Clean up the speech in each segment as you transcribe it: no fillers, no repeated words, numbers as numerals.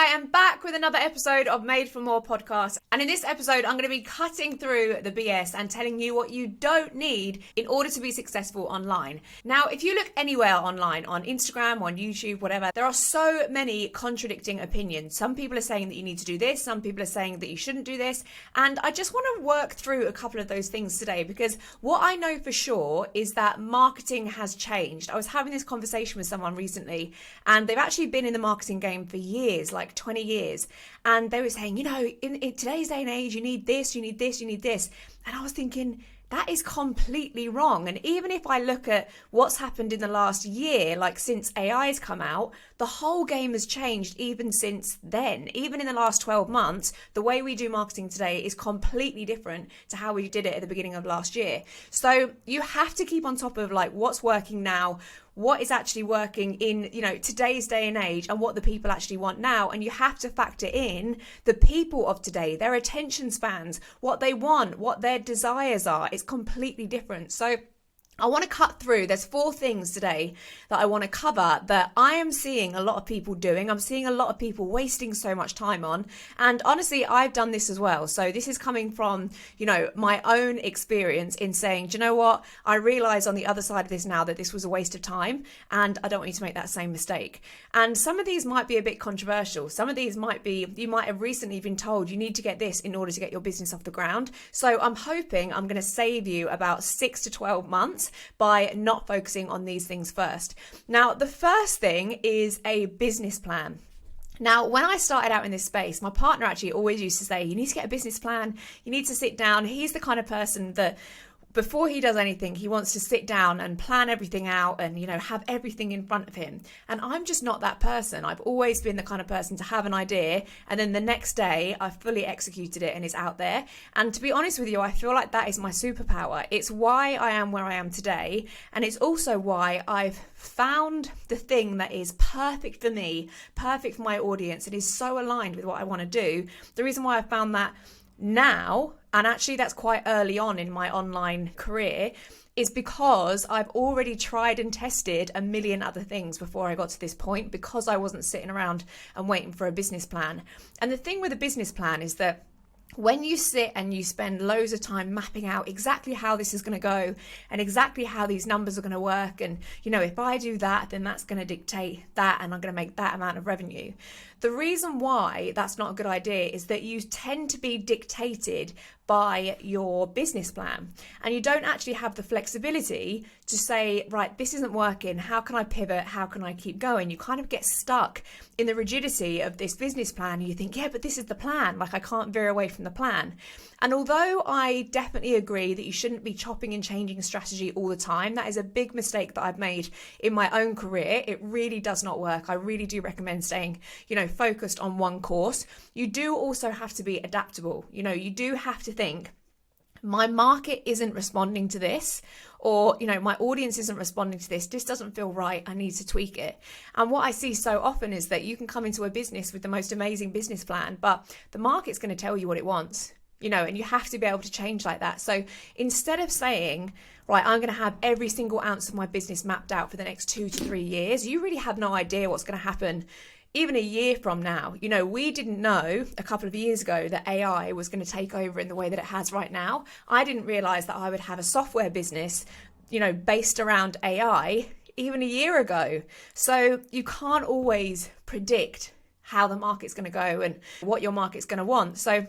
I am back with another episode of Made for More podcast. And in this episode, I'm going to be cutting through the BS and telling you what you don't need in order to be successful online. Now, if you look anywhere online, on Instagram, on YouTube, whatever, there are so many contradicting opinions. Some people are saying that you need to do this. Some people are saying that you shouldn't do this. And I just want to work through a couple of those things today, because what I know for sure is that marketing has changed. I was having this conversation with someone recently, and they've actually been in the marketing game for years, like 20 years. And they were saying, in today's day and age, you need this, you need this, you need this. And I was thinking, that is completely wrong. And even if I look at what's happened in the last year, like since AI has come out, the whole game has changed even since then. Even in the last 12 months, the way we do marketing today is completely different to how we did it at the beginning of last year. So you have to keep on top of like what's working now, what is actually working in, today's day and age, and what the people actually want now. And you have to factor in the people of today, their attention spans, what they want, what their desires are. It's completely different. So I want to cut through. There's 4 things today that I want to cover that I am seeing a lot of people doing. I'm seeing a lot of people wasting so much time on. And honestly, I've done this as well. So this is coming from, my own experience in saying, do you know what? I realize on the other side of this now that this was a waste of time, and I don't want you to make that same mistake. And some of these might be a bit controversial. Some of these might be, you might have recently been told you need to get this in order to get your business off the ground. So I'm hoping I'm going to save you about 6 to 12 months by not focusing on these things first. Now, the first thing is a business plan. Now, when I started out in this space, my partner actually always used to say, you need to get a business plan. You need to sit down. He's the kind of person that before he does anything, he wants to sit down and plan everything out and, have everything in front of him. And I'm just not that person. I've always been the kind of person to have an idea, and then the next day I've fully executed it and it's out there. And to be honest with you, I feel like that is my superpower. It's why I am where I am today. And it's also why I've found the thing that is perfect for me, perfect for my audience. It is so aligned with what I want to do. The reason why I found that now, and actually that's quite early on in my online career, is because I've already tried and tested a million other things before I got to this point, because I wasn't sitting around and waiting for a business plan. And the thing with a business plan is that when you sit and you spend loads of time mapping out exactly how this is going to go and exactly how these numbers are going to work, and if I do that, then that's going to dictate that, and I'm going to make that amount of revenue. The reason why that's not a good idea is that you tend to be dictated by your business plan, and you don't actually have the flexibility to say, right, this isn't working. How can I pivot? How can I keep going? You kind of get stuck in the rigidity of this business plan. And you think, yeah, but this is the plan. Like, I can't veer away from the plan. And although I definitely agree that you shouldn't be chopping and changing strategy all the time, that is a big mistake that I've made in my own career. It really does not work. I really do recommend staying, focused on one course. You do also have to be adaptable. You do have to think, my market isn't responding to this, or, my audience isn't responding to this. This doesn't feel right. I need to tweak it. And what I see so often is that you can come into a business with the most amazing business plan, but the market's going to tell you what it wants, and you have to be able to change like that. So instead of saying, right, I'm going to have every single ounce of my business mapped out for the next 2 to 3 years, you really have no idea what's going to happen even a year from now. We didn't know a couple of years ago that AI was going to take over in the way that it has right now. I didn't realize that I would have a software business, based around AI even a year ago. So you can't always predict how the market's going to go and what your market's going to want. So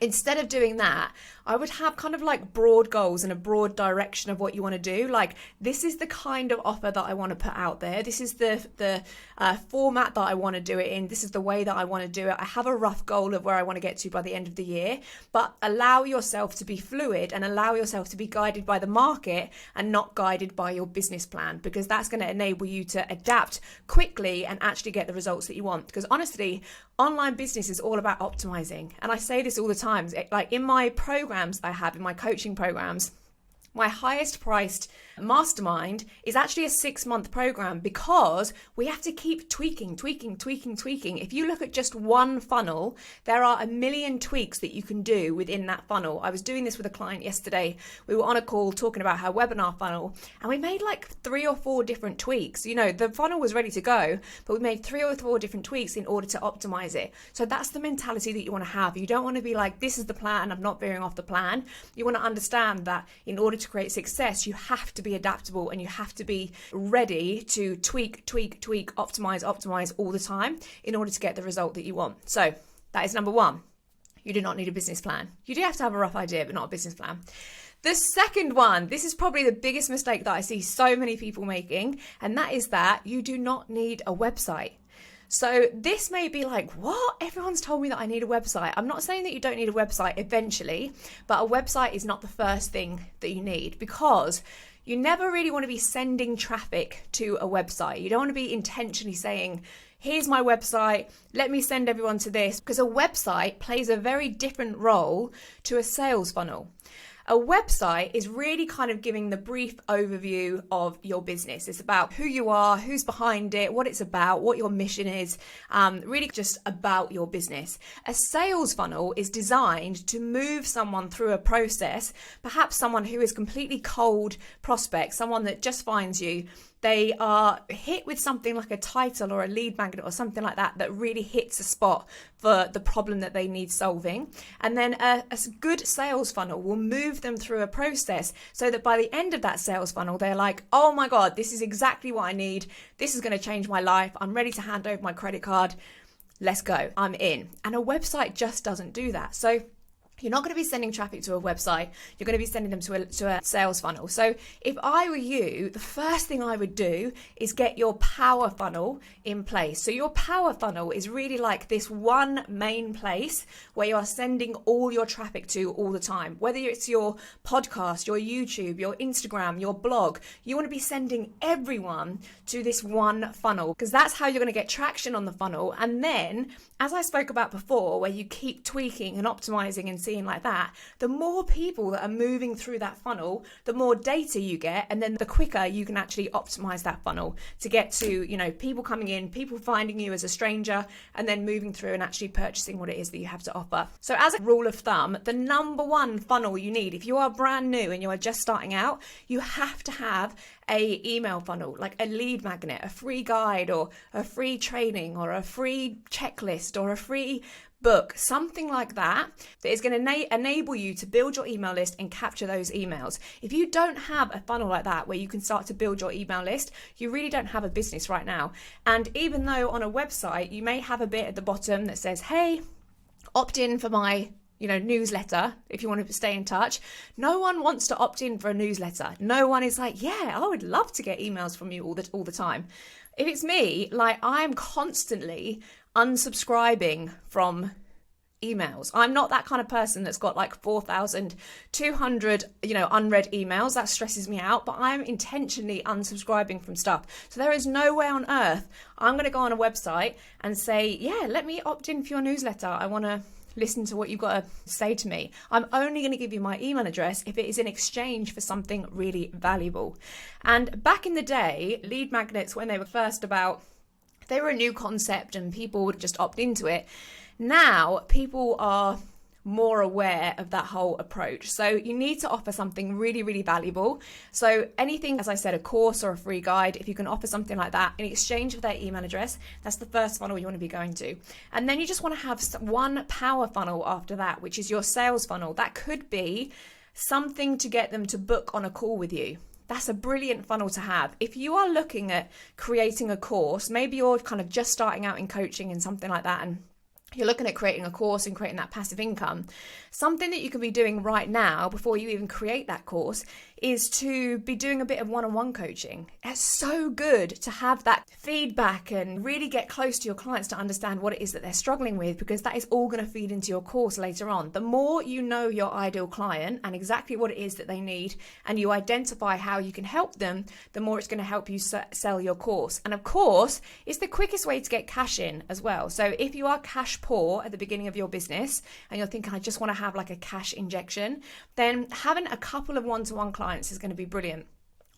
instead of doing that, I would have kind of like broad goals and a broad direction of what you want to do. Like, this is the kind of offer that I want to put out there. This is the format that I want to do it in. This is the way that I want to do it. I have a rough goal of where I want to get to by the end of the year, but allow yourself to be fluid and allow yourself to be guided by the market and not guided by your business plan, because that's going to enable you to adapt quickly and actually get the results that you want. Because honestly, online business is all about optimizing. And I say this all the time, like in my programs I have, in my coaching programs, my highest priced mastermind is actually a 6-month program, because we have to keep tweaking. If you look at just one funnel, there are a million tweaks that you can do within that funnel. I was doing this with a client yesterday. We were on a call talking about her webinar funnel, and we made like 3 or 4 different tweaks. You know, the funnel was ready to go, but we made 3 or 4 different tweaks in order to optimize it. So that's the mentality that you want to have. You don't want to be like, this is the plan, I'm not veering off the plan. You want to understand that in order to create success, you have to be adaptable, and you have to be ready to tweak, optimize all the time in order to get the result that you want. So that is number 1. You do not need a business plan. You do have to have a rough idea, but not a business plan. The second one, this is probably the biggest mistake that I see so many people making, and that is that you do not need a website. So this may be like, what? Everyone's told me that I need a website. I'm not saying that you don't need a website eventually, but a website is not the first thing that you need, because you never really want to be sending traffic to a website. You don't want to be intentionally saying, here's my website, let me send everyone to this, because a website plays a very different role to a sales funnel. A website is really kind of giving the brief overview of your business. It's about who you are, who's behind it, what it's about, what your mission is, really just about your business. A sales funnel is designed to move someone through a process, perhaps someone who is completely cold prospect, someone that just finds you. They are hit with something like a title or a lead magnet or something like that really hits a spot for the problem that they need solving. And then a good sales funnel will move them through a process so that by the end of that sales funnel, they're like, oh my God, this is exactly what I need. This is going to change my life. I'm ready to hand over my credit card. Let's go. I'm in. And a website just doesn't do that. So you're not going to be sending traffic to a website. You're going to be sending them to a sales funnel. So if I were you, the first thing I would do is get your power funnel in place. So your power funnel is really like this one main place where you are sending all your traffic to all the time. Whether it's your podcast, your YouTube, your Instagram, your blog, you want to be sending everyone to this one funnel, because that's how you're going to get traction on the funnel. And then, as I spoke about before, where you keep tweaking and optimizing and seeing like that, the more people that are moving through that funnel, the more data you get, and then the quicker you can actually optimize that funnel to get to, you know, people coming in, people finding you as a stranger, and then moving through and actually purchasing what it is that you have to offer. So as a rule of thumb, the number 1 funnel you need, if you are brand new and you are just starting out, you have to have a email funnel, like a lead magnet, a free guide or a free training or a free checklist or a free book, something like that is going to enable you to build your email list and capture those emails. If you don't have a funnel like that where you can start to build your email list, you really don't have a business right now. And even though on a website you may have a bit at the bottom that says, hey, opt in for my newsletter if you want to stay in touch, no one wants to opt in for a newsletter. No one is like, yeah, I would love to get emails from you all the time. If it's me, like, I'm constantly unsubscribing from emails. I'm not that kind of person that's got like 4,200, unread emails. That stresses me out, but I'm intentionally unsubscribing from stuff. So there is no way on earth I'm going to go on a website and say, yeah, let me opt in for your newsletter. I want to listen to what you've got to say to me. I'm only going to give you my email address if it is in exchange for something really valuable. And back in the day, lead magnets, when they were first about, they were a new concept and people would just opt into it. Now people are more aware of that whole approach. So you need to offer something really, really valuable. So anything, as I said, a course or a free guide, if you can offer something like that in exchange for their email address, that's the first funnel you want to be going to. And then you just want to have one power funnel after that, which is your sales funnel. That could be something to get them to book on a call with you. That's a brilliant funnel to have. If you are looking at creating a course, maybe you're kind of just starting out in coaching and something like that, and you're looking at creating a course and creating that passive income, something that you can be doing right now before you even create that course is to be doing a bit of one-on-one coaching. It's so good to have that feedback and really get close to your clients to understand what it is that they're struggling with, because that is all going to feed into your course later on. The more you know your ideal client and exactly what it is that they need, and you identify how you can help them, the more it's going to help you sell your course. And of course, it's the quickest way to get cash in as well. So if you are cash poor at the beginning of your business and you're thinking, I just want to have like a cash injection, then having a couple of one-to-one clients clients is going to be brilliant.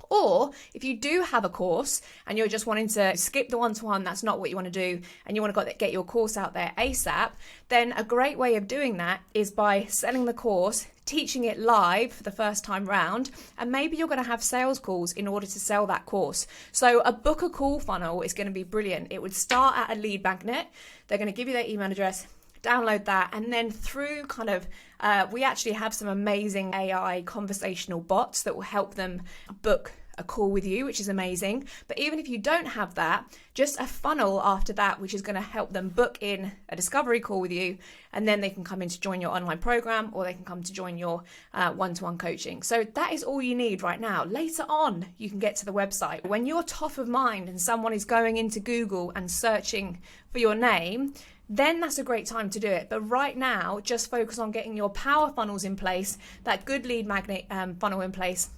Or if you do have a course and you're just wanting to skip the one-to-one, that's not what you want to do, and you want to get your course out there ASAP, then a great way of doing that is by selling the course, teaching it live for the first time round, and maybe you're going to have sales calls in order to sell that course. So a book a call funnel is going to be brilliant. It would start at a lead magnet. They're going to give you their email address, download that, and then through we actually have some amazing AI conversational bots that will help them book a call with you, which is amazing. But even if you don't have that, just a funnel after that, which is going to help them book in a discovery call with you, and then they can come in to join your online program, or they can come to join your one-to-one coaching. So that is all you need right now. Later on, you can get to the website. When you're top of mind and someone is going into Google and searching for your name, then that's a great time to do it. But right now, just focus on getting your power funnels in place, that good lead magnet funnel in place.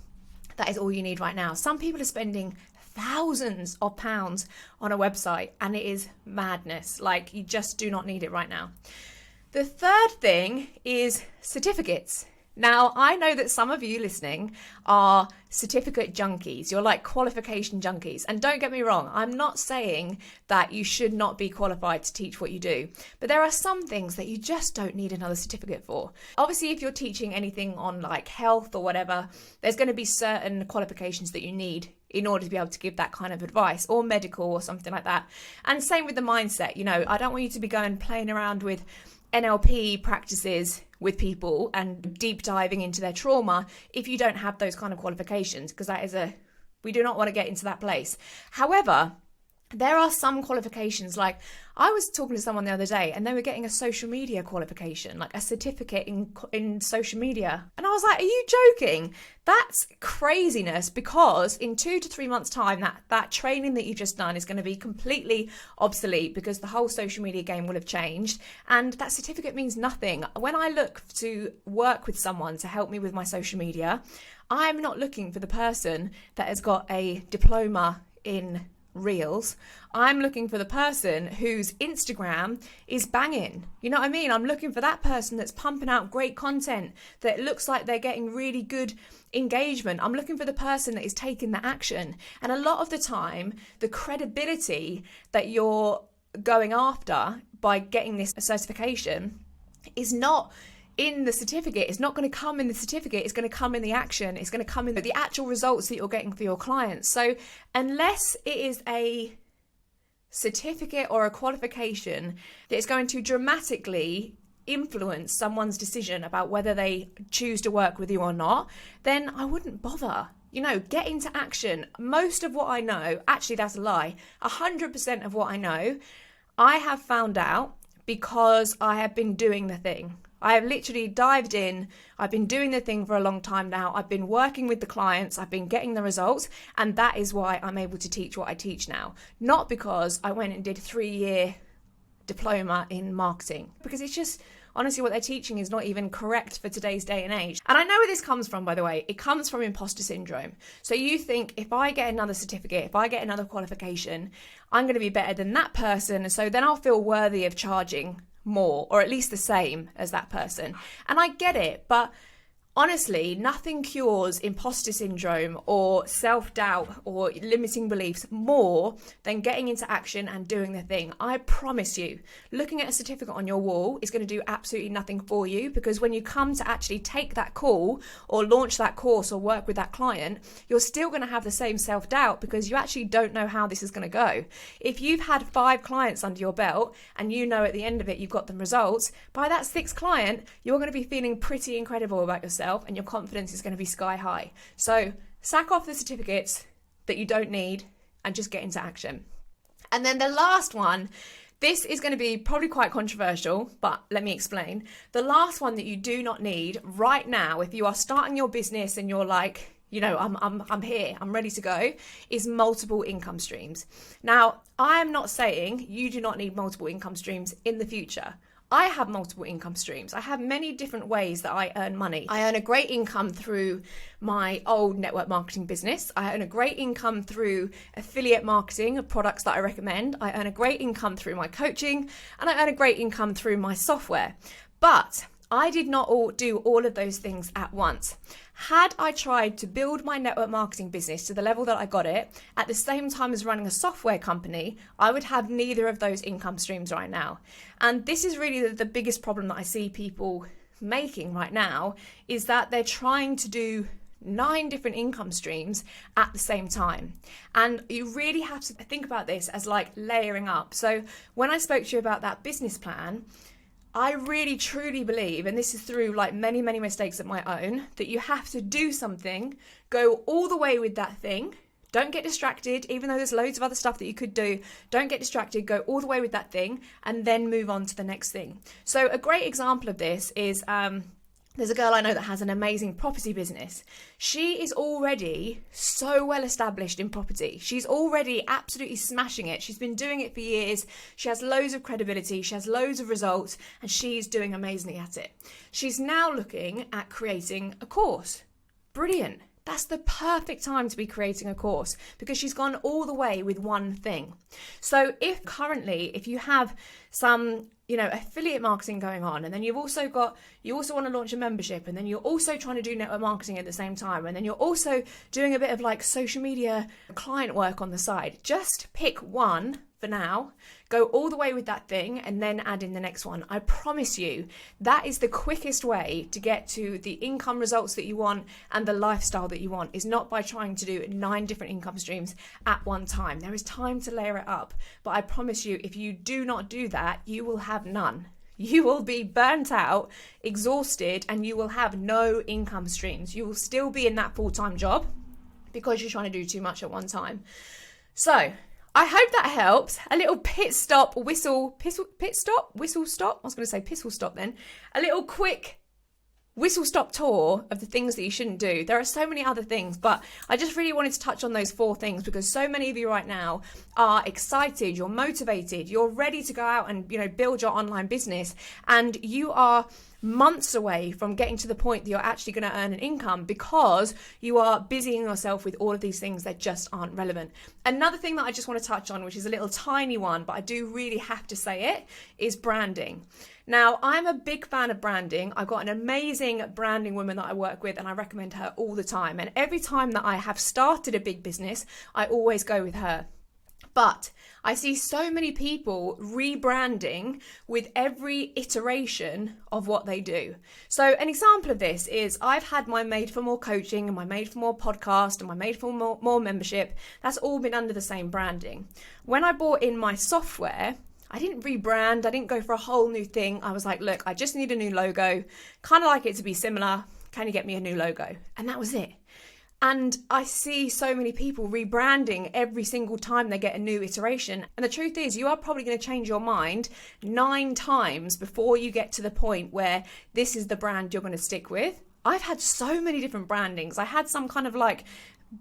That is all you need right now. Some people are spending thousands of pounds on a website, and it is madness. Like, you just do not need it right now. The third thing is certificates. Now, I know that some of you listening are certificate junkies. You're like qualification junkies. And don't get me wrong, I'm not saying that you should not be qualified to teach what you do. But there are some things that you just don't need another certificate for. Obviously, if you're teaching anything on like health or whatever, there's going to be certain qualifications that you need in order to be able to give that kind of advice, or medical or something like that. And same with the mindset. You know, I don't want you to be going playing around with NLP practices with people and deep diving into their trauma if you don't have those kind of qualifications, because we do not want to get into that place. However, there are some qualifications, like I was talking to someone the other day and they were getting a social media qualification, like a certificate in social media. And I was like, are you joking? That's craziness, because in 2 to 3 months' time, that training that you've just done is going to be completely obsolete, because the whole social media game will have changed, and that certificate means nothing. When I look to work with someone to help me with my social media, I'm not looking for the person that has got a diploma in Reels. I'm looking for the person whose Instagram is banging. You know what I mean? I'm looking for that person that's pumping out great content, that looks like they're getting really good engagement. I'm looking for the person that is taking the action. And a lot of the time, the credibility that you're going after by getting this certification is not in the certificate. It's not going to come in the certificate. It's going to come in the action. It's going to come in the actual results that you're getting for your clients. So unless it is a certificate or a qualification that is going to dramatically influence someone's decision about whether they choose to work with you or not, then I wouldn't bother. You know, get into action. Most of what I know, actually that's a lie, 100% of what I know, I have found out because I have been doing the thing. I have literally dived in. I've been doing the thing for a long time now. I've been working with the clients. I've been getting the results. And that is why I'm able to teach what I teach now. Not because I went and did a 3-year diploma in marketing. Because it's just, honestly, what they're teaching is not even correct for today's day and age. And I know where this comes from, by the way. It comes from imposter syndrome. So you think, if I get another certificate, if I get another qualification, I'm going to be better than that person. And so then I'll feel worthy of charging more, or at least the same as that person. And I get it, but honestly, nothing cures imposter syndrome or self-doubt or limiting beliefs more than getting into action and doing the thing. I promise you, looking at a certificate on your wall is going to do absolutely nothing for you, because when you come to actually take that call or launch that course or work with that client, you're still going to have the same self-doubt, because you actually don't know how this is going to go. If you've had 5 clients under your belt and you know at the end of it you've got them results, by that 6th client, you're going to be feeling pretty incredible about yourself, and your confidence is going to be sky high. So sack off the certificates that you don't need and just get into action. And then the last one, this is going to be probably quite controversial, but let me explain. The last one that you do not need right now, if you are starting your business and you're like, you know, I'm here, I'm ready to go, is multiple income streams. Now, I am not saying you do not need multiple income streams in the future. I have multiple income streams. I have many different ways that I earn money. I earn a great income through my old network marketing business. I earn a great income through affiliate marketing of products that I recommend. I earn a great income through my coaching, and I earn a great income through my software. But I did not do all of those things at once. Had I tried to build my network marketing business to the level that I got it at the same time as running a software company, I would have neither of those income streams right now. And this is really the biggest problem that I see people making right now, is that they're trying to do 9 different income streams at the same time. And you really have to think about this as like layering up. So when I spoke to you about that business plan, I really truly believe, and this is through like many mistakes of my own, that you have to do something, go all the way with that thing. Don't get distracted, even though there's loads of other stuff that you could do. Don't get distracted, go all the way with that thing, and then move on to the next thing. So a great example of this is there's a girl I know that has an amazing property business. She is already so well established in property. She's already absolutely smashing it. She's been doing it for years. She has loads of credibility. She has loads of results, and she's doing amazingly at it. She's now looking at creating a course. Brilliant. That's the perfect time to be creating a course, because she's gone all the way with one thing. So if you have some affiliate marketing going on, and then you also want to launch a membership, and then you're also trying to do network marketing at the same time, and then you're also doing a bit of like social media client work on the side, just pick one for now, go all the way with that thing, and then add in the next one. I promise you that is the quickest way to get to the income results that you want and the lifestyle that you want, is not by trying to do 9 different income streams at one time. There is time to layer it up, but I promise you, if you do not do that, you will have none. You will be burnt out, exhausted, and you will have no income streams. You will still be in that full-time job because you're trying to do too much at one time. So I hope that helps. A little whistle stop. I was going to say pistol stop then. A little quick whistle stop tour of the things that you shouldn't do. There are so many other things, but I just really wanted to touch on those 4 things, because so many of you right now are excited, you're motivated, you're ready to go out and build your online business, and you are months away from getting to the point that you're actually going to earn an income because you are busying yourself with all of these things that just aren't relevant. Another thing that I just want to touch on, which is a little tiny one, but I do really have to say it, is branding. Now, I'm a big fan of branding. I've got an amazing branding woman that I work with, and I recommend her all the time. And every time that I have started a big business, I always go with her. But I see so many people rebranding with every iteration of what they do. So an example of this is I've had my Made for More coaching and my Made for More podcast and my Made for More membership. That's all been under the same branding. When I bought in my software, I didn't rebrand. I didn't go for a whole new thing. I was like, look, I just need a new logo. Kind of like it to be similar. Can you get me a new logo? And that was it. And I see so many people rebranding every single time they get a new iteration. And the truth is, you are probably going to change your mind 9 times before you get to the point where this is the brand you're going to stick with. I've had so many different brandings. I had some kind of like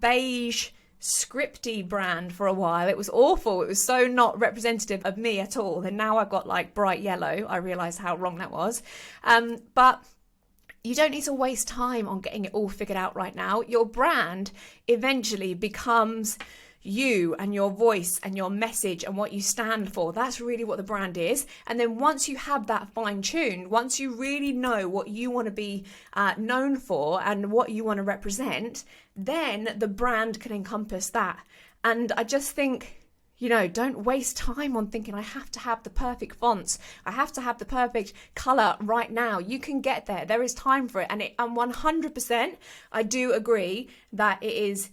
beige, scripty brand for a while. It was awful. It was so not representative of me at all. And now I've got like bright yellow. I realized how wrong that was. But you don't need to waste time on getting it all figured out right now. Your brand eventually becomes you and your voice and your message and what you stand for. That's really what the brand is. And then once you have that fine-tuned, once you really know what you want to be known for and what you want to represent, then the brand can encompass that. And I just think, don't waste time on thinking I have to have the perfect fonts. I have to have the perfect color right now. You can get there. There is time for it. And 100%, I do agree that it is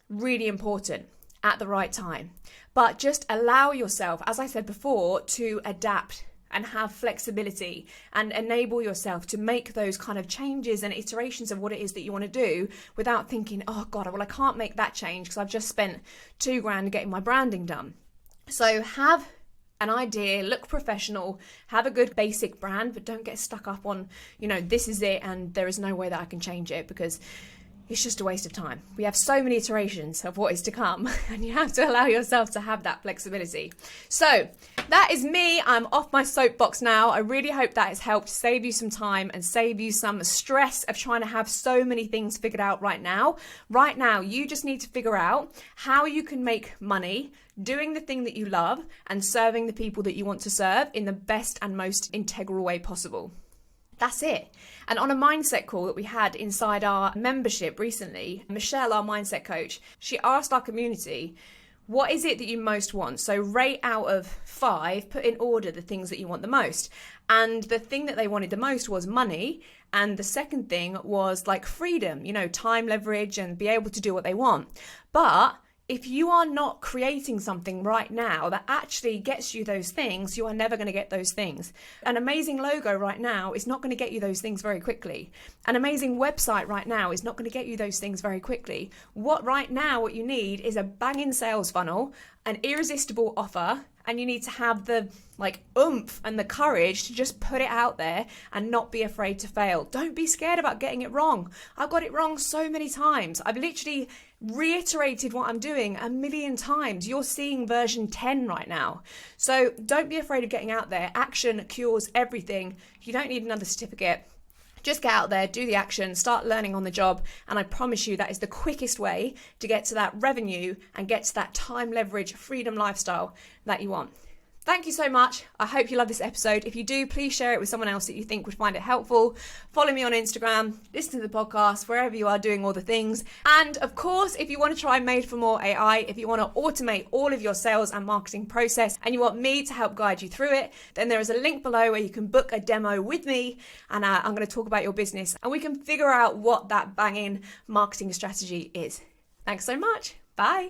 really important at the right time. But just allow yourself, as I said before, to adapt and have flexibility and enable yourself to make those kind of changes and iterations of what it is that you want to do without thinking, oh God, well, I can't make that change because I've just spent $2,000 getting my branding done. So have an idea, look professional, have a good basic brand, but don't get stuck up on, this is it and there is no way that I can change it, because it's just a waste of time. We have so many iterations of what is to come, and you have to allow yourself to have that flexibility. So that is me. I'm off my soapbox now. I really hope that has helped save you some time and save you some stress of trying to have so many things figured out right now. Right now, you just need to figure out how you can make money doing the thing that you love and serving the people that you want to serve in the best and most integral way possible. That's it. And on a mindset call that we had inside our membership recently, Michelle, our mindset coach, she asked our community, what is it that you most want? So rate out of 5, put in order the things that you want the most. And the thing that they wanted the most was money. And the second thing was like freedom, time leverage and be able to do what they want. But if you are not creating something right now that actually gets you those things, you are never going to get those things. An amazing logo right now is not going to get you those things very quickly. An amazing website right now is not going to get you those things very quickly. What you need is a banging sales funnel, an irresistible offer, and you need to have the oomph and the courage to just put it out there and not be afraid to fail. Don't be scared about getting it wrong. I've got it wrong so many times. I've literally reiterated what I'm doing 1,000,000 times. You're seeing version 10 right now. So don't be afraid of getting out there. Action cures everything. You don't need another certificate. Just get out there, do the action, start learning on the job, and I promise you that is the quickest way to get to that revenue and get to that time leverage freedom lifestyle that you want. Thank you so much. I hope you love this episode. If you do, please share it with someone else that you think would find it helpful. Follow me on Instagram, listen to the podcast, wherever you are doing all the things. And of course, if you want to try Made for More AI, if you want to automate all of your sales and marketing process and you want me to help guide you through it, then there is a link below where you can book a demo with me and I'm going to talk about your business and we can figure out what that banging marketing strategy is. Thanks so much. Bye.